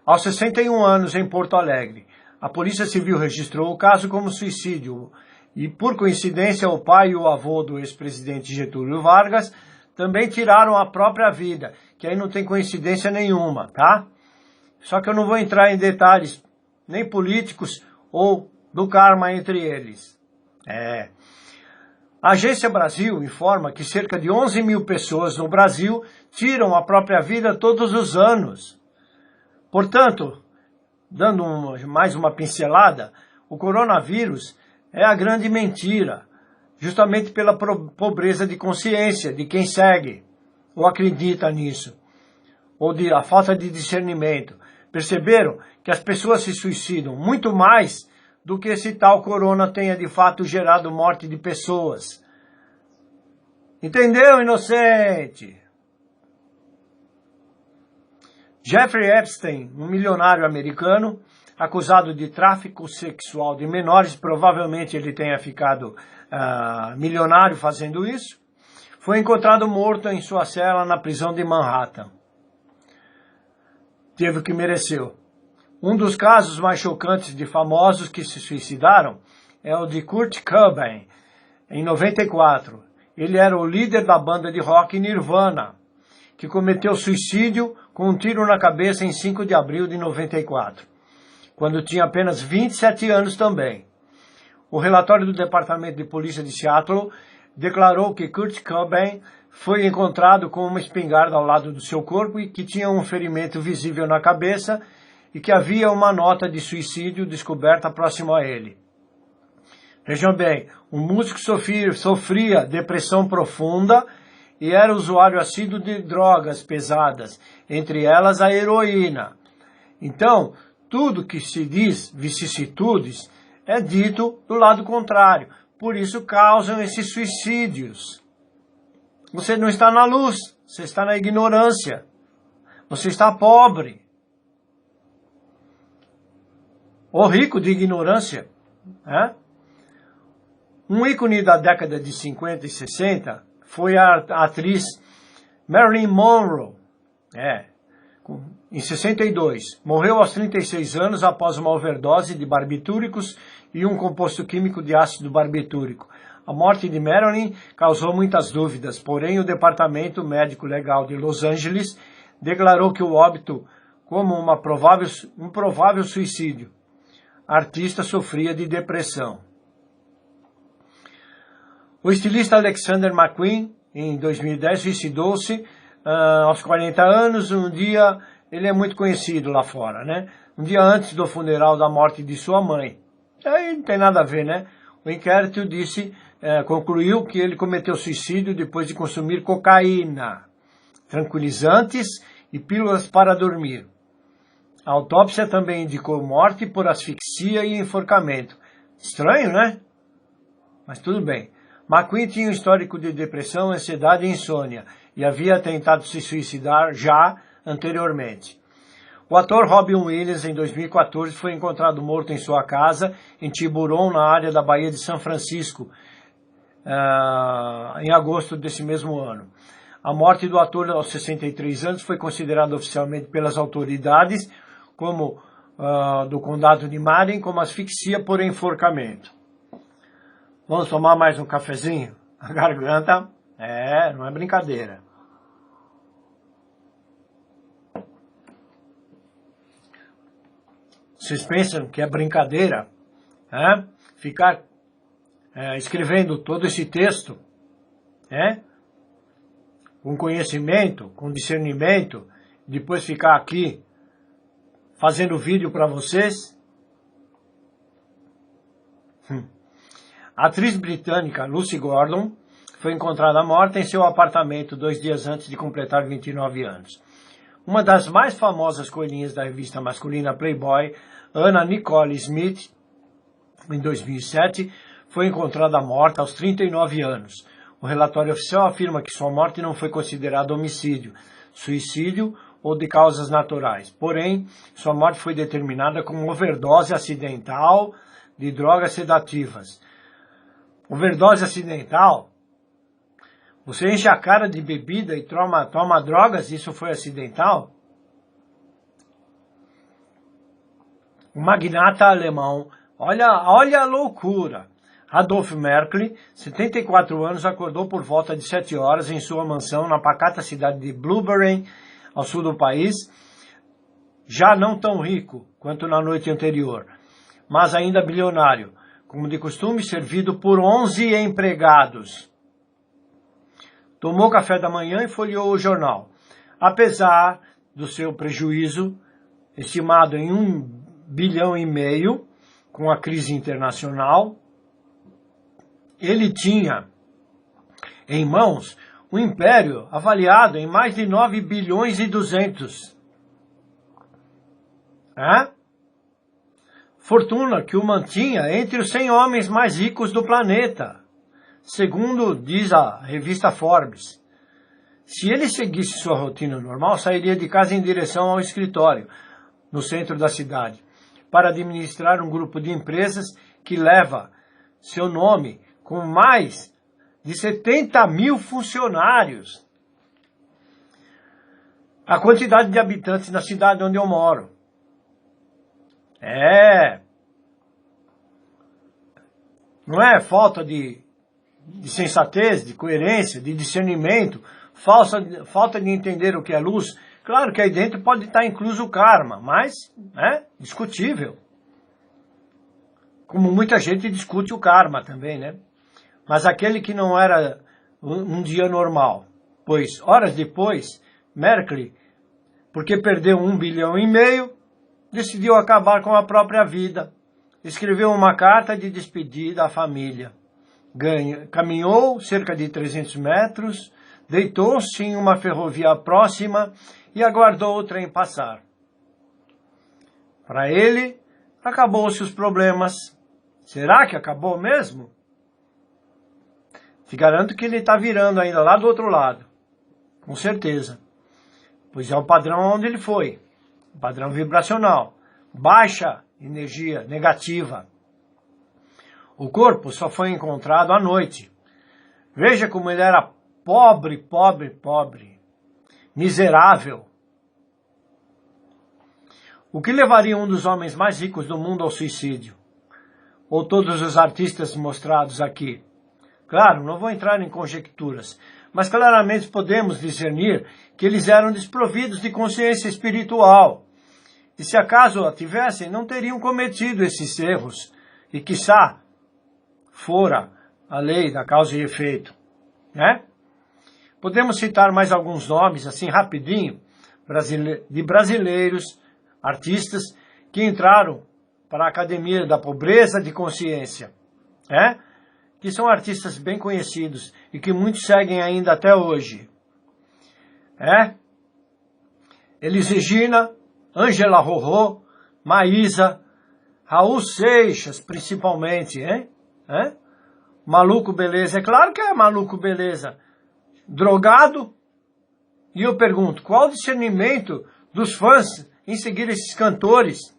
aos 61 anos em Porto Alegre. A Polícia Civil registrou o caso como suicídio e, por coincidência, o pai e o avô do ex-presidente Getúlio Vargas também tiraram a própria vida, que aí não tem coincidência nenhuma, tá? Só que eu não vou entrar em detalhes nem políticos ou do karma entre eles. A Agência Brasil informa que cerca de 11 mil pessoas no Brasil tiram a própria vida todos os anos. Portanto, dando mais uma pincelada, o coronavírus é a grande mentira, justamente pela pobreza de consciência de quem segue ou acredita nisso, ou a falta de discernimento. Perceberam que as pessoas se suicidam muito mais do que esse tal corona tenha de fato gerado morte de pessoas. Entendeu, inocente? Jeffrey Epstein, um milionário americano, acusado de tráfico sexual de menores, provavelmente ele tenha ficado milionário fazendo isso, foi encontrado morto em sua cela na prisão de Manhattan. Teve o que mereceu. Um dos casos mais chocantes de famosos que se suicidaram é o de Kurt Cobain, em 94. Ele era o líder da banda de rock Nirvana, que cometeu suicídio com um tiro na cabeça em 5 de abril de 94. quando tinha apenas 27 anos também. O relatório do Departamento de Polícia de Seattle declarou que Kurt Cobain foi encontrado com uma espingarda ao lado do seu corpo e que tinha um ferimento visível na cabeça e que havia uma nota de suicídio descoberta próximo a ele. Vejam bem, o músico sofria depressão profunda e era usuário assíduo de drogas pesadas, entre elas a heroína. Então, tudo que se diz vicissitudes é dito do lado contrário. Por isso causam esses suicídios. Você não está na luz, você está na ignorância. Você está pobre. Ou rico de ignorância. Né? Um ícone da década de 50 e 60 foi a atriz Marilyn Monroe. Em 62, morreu aos 36 anos após uma overdose de barbitúricos e um composto químico de ácido barbitúrico. A morte de Marilyn causou muitas dúvidas, porém o Departamento Médico Legal de Los Angeles declarou que o óbito como um provável suicídio. A artista sofria de depressão. O estilista Alexander McQueen, em 2010, suicidou-se aos 40 anos. Um dia, ele é muito conhecido lá fora, né? Um dia antes do funeral da morte de sua mãe. Aí não tem nada a ver, né? O inquérito concluiu que ele cometeu suicídio depois de consumir cocaína, tranquilizantes e pílulas para dormir. A autópsia também indicou morte por asfixia e enforcamento. Estranho, né? Mas tudo bem. McQueen tinha um histórico de depressão, ansiedade e insônia e havia tentado se suicidar já anteriormente. O ator Robin Williams, em 2014, foi encontrado morto em sua casa em Tiburon, na área da Baía de São Francisco, em agosto desse mesmo ano. A morte do ator aos 63 anos foi considerada oficialmente pelas autoridades do condado de Marin como asfixia por enforcamento. Vamos tomar mais um cafezinho? A garganta, não é brincadeira. Vocês pensam que é brincadeira? Ficar escrevendo todo esse texto, com conhecimento, com discernimento, depois ficar aqui fazendo vídeo para vocês? A atriz britânica Lucy Gordon foi encontrada morta em seu apartamento 2 dias antes de completar 29 anos. Uma das mais famosas coelhinhas da revista masculina Playboy, Anna Nicole Smith, em 2007, foi encontrada morta aos 39 anos. O relatório oficial afirma que sua morte não foi considerada homicídio, suicídio ou de causas naturais. Porém, sua morte foi determinada como overdose acidental de drogas sedativas. Overdose acidental? Você enche a cara de bebida e toma drogas, isso foi acidental? O magnata alemão, olha a loucura. Adolf Merkel, 74 anos, acordou por volta de 7 horas em sua mansão na pacata cidade de Blueberry, ao sul do país, já não tão rico quanto na noite anterior, mas ainda bilionário, como de costume, servido por 11 empregados. Tomou café da manhã e folheou o jornal. Apesar do seu prejuízo, estimado em 1,5 bilhão, com a crise internacional, ele tinha em mãos um império avaliado em mais de 9 bilhões e 200. Fortuna que o mantinha entre os 100 homens mais ricos do planeta, segundo diz a revista Forbes. Se ele seguisse sua rotina normal, sairia de casa em direção ao escritório, no centro da cidade, para administrar um grupo de empresas que leva seu nome com mais de 70 mil funcionários. A quantidade de habitantes na cidade onde eu moro. Não é falta de sensatez, de coerência, de discernimento, falta de entender o que é luz. Claro que aí dentro pode estar incluso o karma, mas discutível. Como muita gente discute o karma também, né? Mas aquele que não era um dia normal, pois horas depois, Merkel, porque perdeu 1,5 bilhão, decidiu acabar com a própria vida. Escreveu uma carta de despedida à família. Caminhou cerca de 300 metros, deitou-se em uma ferrovia próxima e aguardou o trem passar. Para ele, acabou-se os problemas. Será que acabou mesmo? Te garanto que ele está virando ainda lá do outro lado. Com certeza. Pois é o padrão onde ele foi. O padrão vibracional. Baixa energia negativa. O corpo só foi encontrado à noite. Veja como ele era pobre, pobre, pobre. Miserável. O que levaria um dos homens mais ricos do mundo ao suicídio? Ou todos os artistas mostrados aqui? Claro, não vou entrar em conjecturas, mas claramente podemos discernir que eles eram desprovidos de consciência espiritual. E se acaso a tivessem, não teriam cometido esses erros. E quiçá fora a lei da causa e efeito. Né? Podemos citar mais alguns nomes, assim rapidinho, de brasileiros, artistas, que entraram para a Academia da Pobreza de Consciência. Que são artistas bem conhecidos e que muitos seguem ainda até hoje. Elis Regina, Ângela Rorô, Maísa, Raul Seixas, principalmente, Maluco Beleza, é claro que é Maluco Beleza. Drogado. E eu pergunto, qual o discernimento dos fãs em seguir esses cantores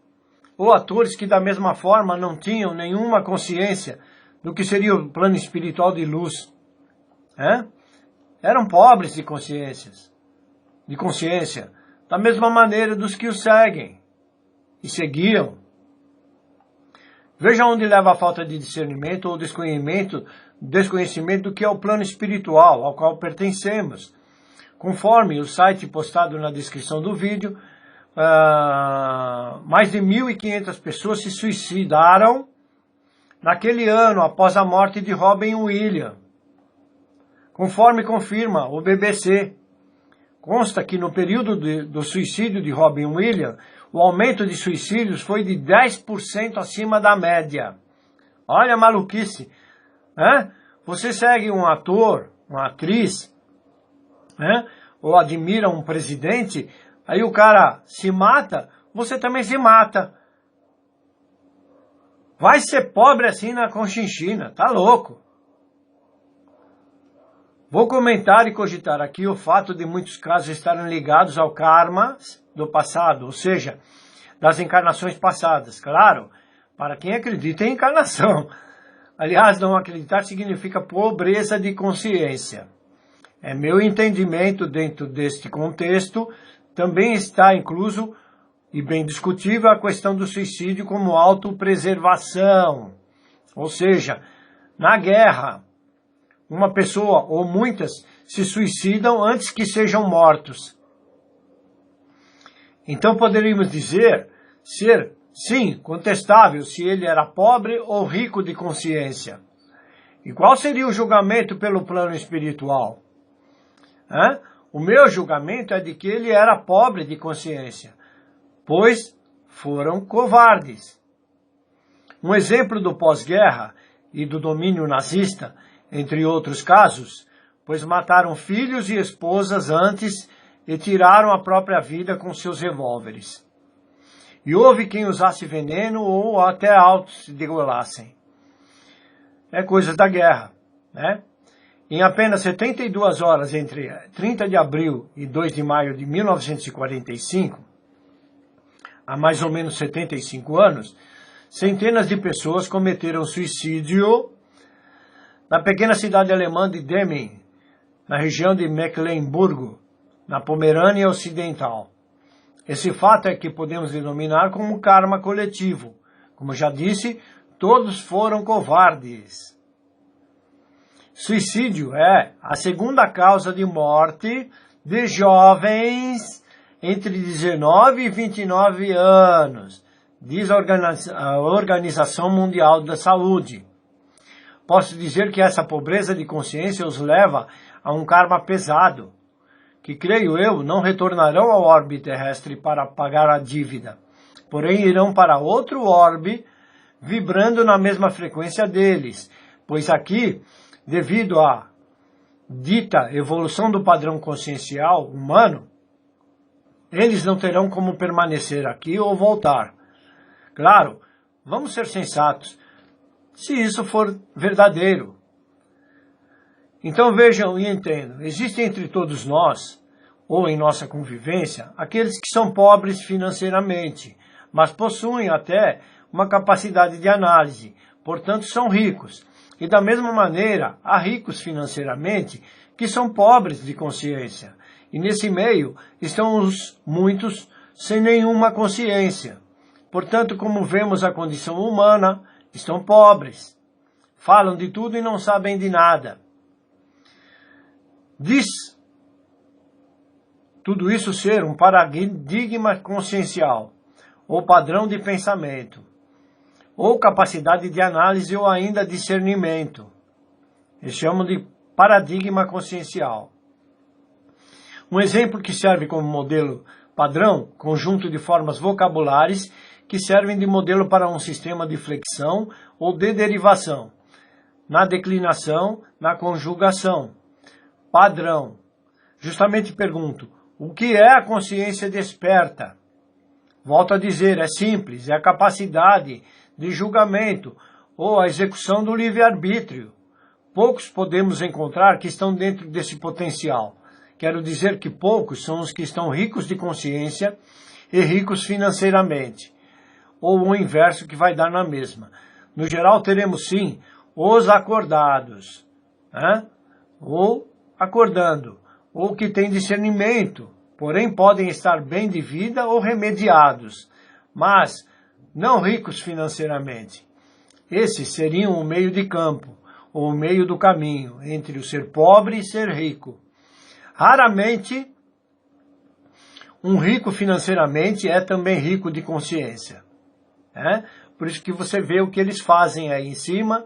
ou atores que da mesma forma não tinham nenhuma consciência do que seria o plano espiritual de luz? Eram pobres de consciência, da mesma maneira dos que o seguem e seguiam. Veja onde leva a falta de discernimento ou desconhecimento do que é o plano espiritual ao qual pertencemos. Conforme o site postado na descrição do vídeo, mais de 1.500 pessoas se suicidaram naquele ano após a morte de Robin Williams. Conforme confirma o BBC, consta que no período do suicídio de Robin Williams, o aumento de suicídios foi de 10% acima da média. Olha a maluquice. Você segue um ator, uma atriz, ou admira um presidente, aí o cara se mata, você também se mata. Vai ser pobre assim na Conchinchina, tá louco. Vou comentar e cogitar aqui o fato de muitos casos estarem ligados ao karma do passado, ou seja, das encarnações passadas. Claro, para quem acredita em encarnação. Aliás, não acreditar significa pobreza de consciência. É meu entendimento dentro deste contexto, também está incluso e bem discutível a questão do suicídio como autopreservação. Ou seja, na guerra, uma pessoa ou muitas se suicidam antes que sejam mortos. Então poderíamos dizer ser, sim, contestável se ele era pobre ou rico de consciência. E qual seria o julgamento pelo plano espiritual? O meu julgamento é de que ele era pobre de consciência, pois foram covardes. Um exemplo do pós-guerra e do domínio nazista, entre outros casos, pois mataram filhos e esposas antes e tiraram a própria vida com seus revólveres. E houve quem usasse veneno ou até autos se degolassem. É coisa da guerra, né? Em apenas 72 horas entre 30 de abril e 2 de maio de 1945, há mais ou menos 75 anos, centenas de pessoas cometeram suicídio na pequena cidade alemã de Demmin, na região de Mecklemburgo, na Pomerânia Ocidental. Esse fato é que podemos denominar como karma coletivo. Como já disse, todos foram covardes. Suicídio é a segunda causa de morte de jovens entre 19 e 29 anos. diz a Organização Mundial da Saúde. Posso dizer que essa pobreza de consciência os leva a um karma pesado, que, creio eu, não retornarão ao orbe terrestre para pagar a dívida, porém irão para outro orbe, vibrando na mesma frequência deles, pois aqui, devido à dita evolução do padrão consciencial humano, eles não terão como permanecer aqui ou voltar. Claro, vamos ser sensatos, se isso for verdadeiro. Então vejam e entendam, existe entre todos nós, ou em nossa convivência, aqueles que são pobres financeiramente, mas possuem até uma capacidade de análise, portanto são ricos. E da mesma maneira, há ricos financeiramente que são pobres de consciência. E nesse meio estão os muitos sem nenhuma consciência. Portanto, como vemos a condição humana, estão pobres. Falam de tudo e não sabem de nada. Diz tudo isso ser um paradigma consciencial, ou padrão de pensamento, ou capacidade de análise ou ainda discernimento. Eles chamam de paradigma consciencial. Um exemplo que serve como modelo padrão, conjunto de formas vocabulares que servem de modelo para um sistema de flexão ou de derivação, na declinação, na conjugação. Padrão. Justamente pergunto, o que é a consciência desperta? Volto a dizer, é simples, é a capacidade de julgamento ou a execução do livre-arbítrio. Poucos podemos encontrar que estão dentro desse potencial. Quero dizer que poucos são os que estão ricos de consciência e ricos financeiramente, ou o inverso que vai dar na mesma. No geral, teremos sim os acordados, ou acordando, ou que têm discernimento, porém podem estar bem de vida ou remediados, mas não ricos financeiramente. Esses seriam o meio de campo, ou o meio do caminho, entre o ser pobre e ser rico. Raramente, um rico financeiramente é também rico de consciência. Por isso que você vê o que eles fazem aí em cima,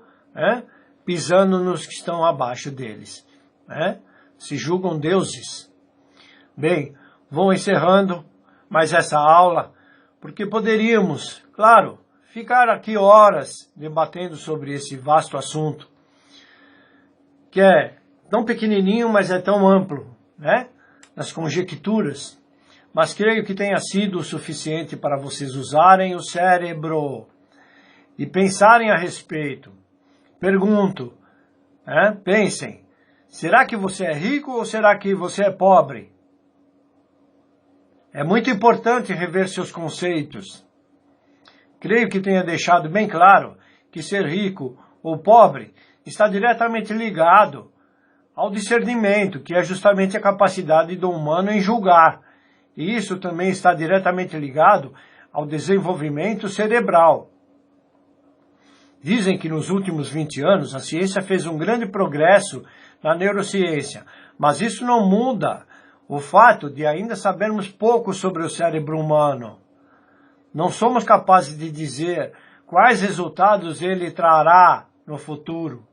pisando nos que estão abaixo deles. Se julgam deuses. Bem, vou encerrando mais essa aula, porque poderíamos, claro, ficar aqui horas debatendo sobre esse vasto assunto, que é tão pequenininho, mas é tão amplo, nas conjecturas, mas creio que tenha sido o suficiente para vocês usarem o cérebro e pensarem a respeito. Pergunto, pensem, será que você é rico ou será que você é pobre? É muito importante rever seus conceitos. Creio que tenha deixado bem claro que ser rico ou pobre está diretamente ligado ao discernimento, que é justamente a capacidade do humano em julgar. E isso também está diretamente ligado ao desenvolvimento cerebral. Dizem que nos últimos 20 anos a ciência fez um grande progresso na neurociência, mas isso não muda o fato de ainda sabermos pouco sobre o cérebro humano. Não somos capazes de dizer quais resultados ele trará no futuro,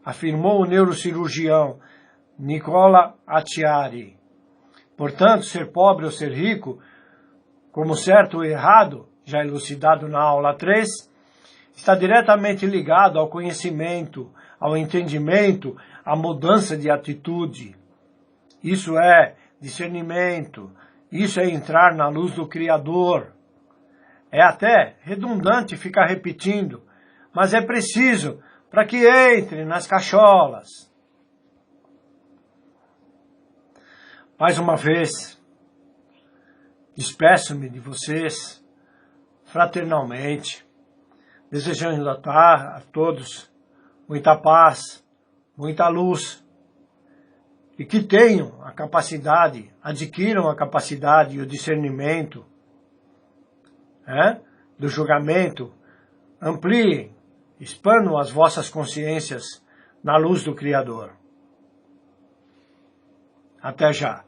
afirmou o neurocirurgião Nicola Acciari. Portanto, ser pobre ou ser rico, como certo ou errado, já elucidado na aula 3, está diretamente ligado ao conhecimento, ao entendimento, à mudança de atitude. Isso é discernimento, isso é entrar na luz do Criador. É até redundante ficar repetindo, mas é preciso para que entre nas cacholas. Mais uma vez, despeço-me de vocês fraternalmente, desejando a todos muita paz, muita luz, e que tenham a capacidade, adquiram a capacidade e o discernimento do julgamento, ampliem, expandam as vossas consciências na luz do Criador. Até já.